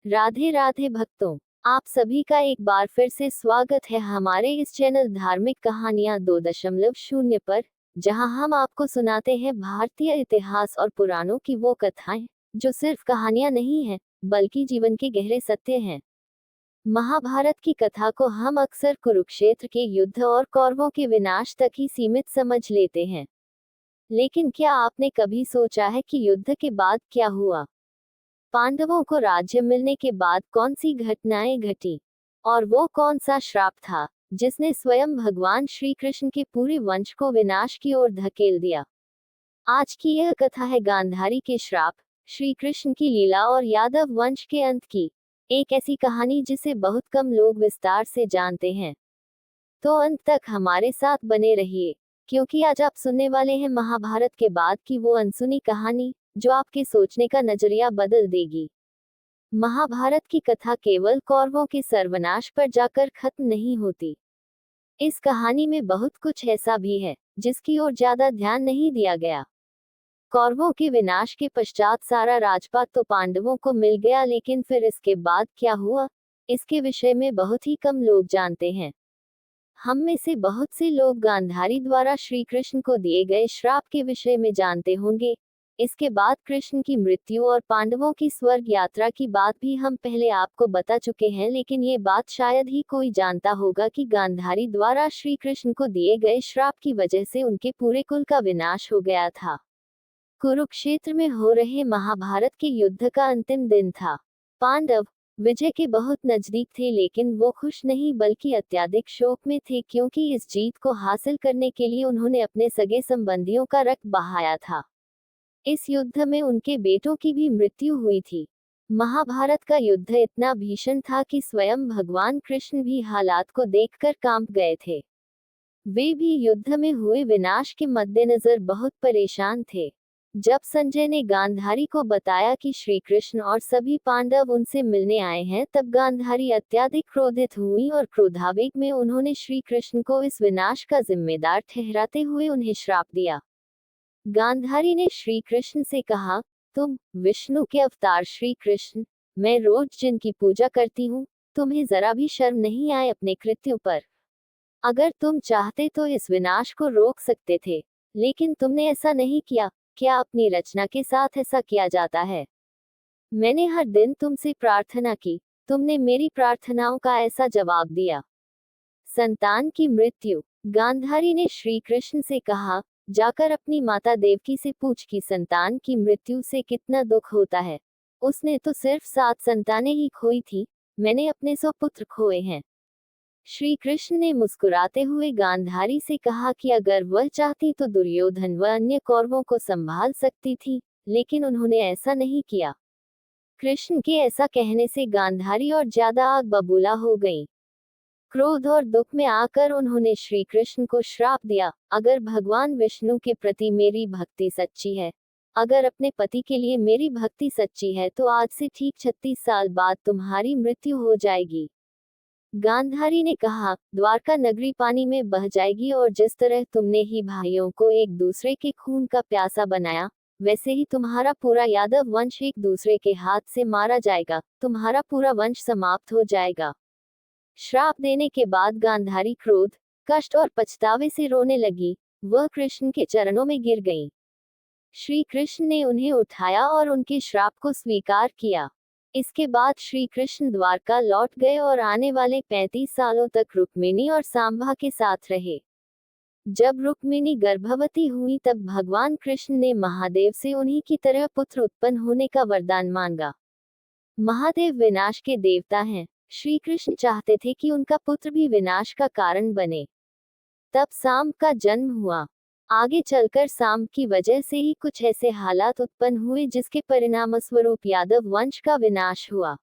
राधे राधे भक्तों, आप सभी का एक बार फिर से स्वागत है हमारे इस चैनल धार्मिक कहानियां 2.0 पर, जहां हम आपको सुनाते हैं भारतीय इतिहास और पुराणों की वो कथाएं जो सिर्फ कहानियां नहीं हैं, बल्कि जीवन के गहरे सत्य हैं। महाभारत की कथा को हम अक्सर कुरुक्षेत्र के युद्ध और कौरवों के विनाश तक ही सीमित समझ लेते हैं। लेकिन क्या आपने कभी सोचा है कि युद्ध के बाद क्या हुआ? पांडवों को राज्य मिलने के बाद कौन सी घटनाएं घटी, और वो कौन सा श्राप था जिसने स्वयं भगवान श्री कृष्ण के पूरे वंश को विनाश की ओर धकेल दिया? आज की यह कथा है गांधारी के श्राप, श्री कृष्ण की लीला और यादव वंश के अंत की एक ऐसी कहानी जिसे बहुत कम लोग विस्तार से जानते हैं। तो अंत तक हमारे साथ बने रहिए, क्योंकि आज आप सुनने वाले हैं महाभारत के बाद की वो अनसुनी कहानी जो आपके सोचने का नजरिया बदल देगी। महाभारत की कथा केवल कौरवों के सर्वनाश पर जाकर खत्म नहीं होती। इस कहानी में बहुत कुछ ऐसा भी है जिसकी ओर ज्यादा ध्यान नहीं दिया गया। कौरवों के विनाश के पश्चात सारा राजपाट तो पांडवों को मिल गया, लेकिन फिर इसके बाद क्या हुआ, इसके विषय में बहुत ही कम लोग जानते हैं। हम में से बहुत से लोग गांधारी द्वारा श्री कृष्ण को दिए गए श्राप के विषय में जानते होंगे। इसके बाद कृष्ण की मृत्यु और पांडवों की स्वर्ग यात्रा की बात भी हम पहले आपको बता चुके हैं, लेकिन ये बात शायद ही कोई जानता होगा कि गांधारी द्वारा श्री कृष्ण को दिए गए श्राप की वजह से उनके पूरे कुल का विनाश हो गया था। कुरुक्षेत्र में हो रहे महाभारत के युद्ध का अंतिम दिन था। पांडव विजय के बहुत नजदीक थे, लेकिन वो खुश नहीं बल्कि अत्यधिक शोक में थे, क्योंकि इस जीत को हासिल करने के लिए उन्होंने अपने सगे संबंधियों का रक्त बहाया था। इस युद्ध में उनके बेटों की भी मृत्यु हुई थी। महाभारत का युद्ध इतना भीषण था कि स्वयं भगवान कृष्ण भी हालात को देखकर कांप गए थे। वे भी युद्ध में हुए विनाश के मद्देनजर बहुत परेशान थे। जब संजय ने गांधारी को बताया कि श्री कृष्ण और सभी पांडव उनसे मिलने आए हैं, तब गांधारी अत्यधिक क्रोधित हुई और क्रोधावेग में उन्होंने श्री कृष्ण को इस विनाश का जिम्मेदार ठहराते हुए उन्हें श्राप दिया। गांधारी ने श्री कृष्ण से कहा, तुम विष्णु के अवतार श्री कृष्ण, मैं रोज जिनकी पूजा करती हूँ, तुम्हें जरा भी शर्म नहीं आए अपने कृत्यों पर? अगर तुम चाहते तो इस विनाश को रोक सकते थे, लेकिन तुमने ऐसा नहीं किया। क्या अपनी रचना के साथ ऐसा किया जाता है? मैंने हर दिन तुमसे प्रार्थना की, तुमने मेरी प्रार्थनाओं का ऐसा जवाब दिया। संतान की मृत्यु। गांधारी ने श्री कृष्ण से कहा, जाकर अपनी माता देवकी से पूछ कि संतान की मृत्यु से कितना दुख होता है। उसने तो सिर्फ 7 संतानें ही खोई थी, मैंने अपने 100 पुत्र खोए हैं। श्री कृष्ण ने मुस्कुराते हुए गांधारी से कहा कि अगर वह चाहती तो दुर्योधन व अन्य कौरवों को संभाल सकती थी, लेकिन उन्होंने ऐसा नहीं किया। कृष्ण के ऐसा कहने से गांधारी और ज्यादा आग बबूला हो गई। क्रोध और दुख में आकर उन्होंने श्री कृष्ण को श्राप दिया, अगर भगवान विष्णु के प्रति मेरी भक्ति सच्ची है, अगर अपने पति के लिए मेरी भक्ति सच्ची है, तो आज से ठीक 36 साल बाद तुम्हारी मृत्यु हो जाएगी। गांधारी ने कहा, द्वारका नगरी पानी में बह जाएगी, और जिस तरह तुमने ही भाइयों को एक दूसरे के खून का प्यासा बनाया, वैसे ही तुम्हारा पूरा यादव वंश एक दूसरे के हाथ से मारा जाएगा, तुम्हारा पूरा वंश समाप्त हो जाएगा। श्राप देने के बाद गांधारी क्रोध, कष्ट और पछतावे से रोने लगी। वह कृष्ण के चरणों में गिर गईं। श्री कृष्ण ने उन्हें उठाया और उनके श्राप को स्वीकार किया। इसके बाद श्री कृष्ण द्वारका लौट गए और आने वाले 35 सालों तक रुक्मिणी और सांबा के साथ रहे। जब रुक्मिणी गर्भवती हुई, तब भगवान कृष्ण ने महादेव से उन्हीं की तरह पुत्र उत्पन्न होने का वरदान मांगा। महादेव विनाश के देवता हैं। श्री कृष्ण चाहते थे कि उनका पुत्र भी विनाश का कारण बने। तब सांब का जन्म हुआ। आगे चलकर सांब की वजह से ही कुछ ऐसे हालात उत्पन्न हुए जिसके परिणामस्वरूप यादव वंश का विनाश हुआ।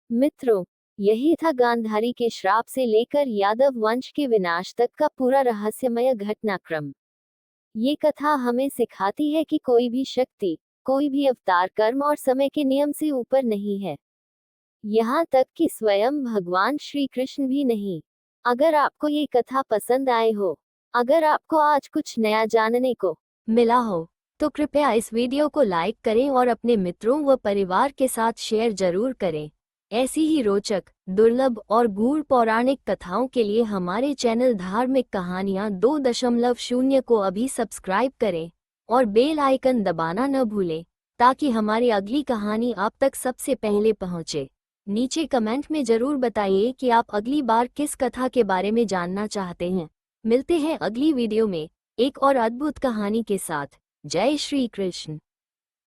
मित्रों, यही था गांधारी के श्राप से लेकर यादव वंश के विनाश तक का पूरा रहस्यमय घटनाक्रम। ये कथा हमें सिखाती है कि कोई भी शक्ति, कोई भी अवतार कर्म और समय के नियम से ऊपर नहीं है, यहाँ तक कि स्वयं भगवान श्री कृष्ण भी नहीं। अगर आपको ये कथा पसंद आए हो, अगर आपको आज कुछ नया जानने को मिला हो, तो कृपया इस वीडियो को लाइक करें और अपने मित्रों व परिवार के साथ शेयर जरूर करें। ऐसी ही रोचक, दुर्लभ और गूढ़ पौराणिक कथाओं के लिए हमारे चैनल धार्मिक कहानियाँ 2.0 को अभी सब्सक्राइब करें और बेल आइकन दबाना न भूलें, ताकि हमारी अगली कहानी आप तक सबसे पहले पहुँचे। नीचे कमेंट में जरूर बताइए कि आप अगली बार किस कथा के बारे में जानना चाहते हैं। मिलते हैं अगली वीडियो में एक और अद्भुत कहानी के साथ। जय श्री कृष्ण।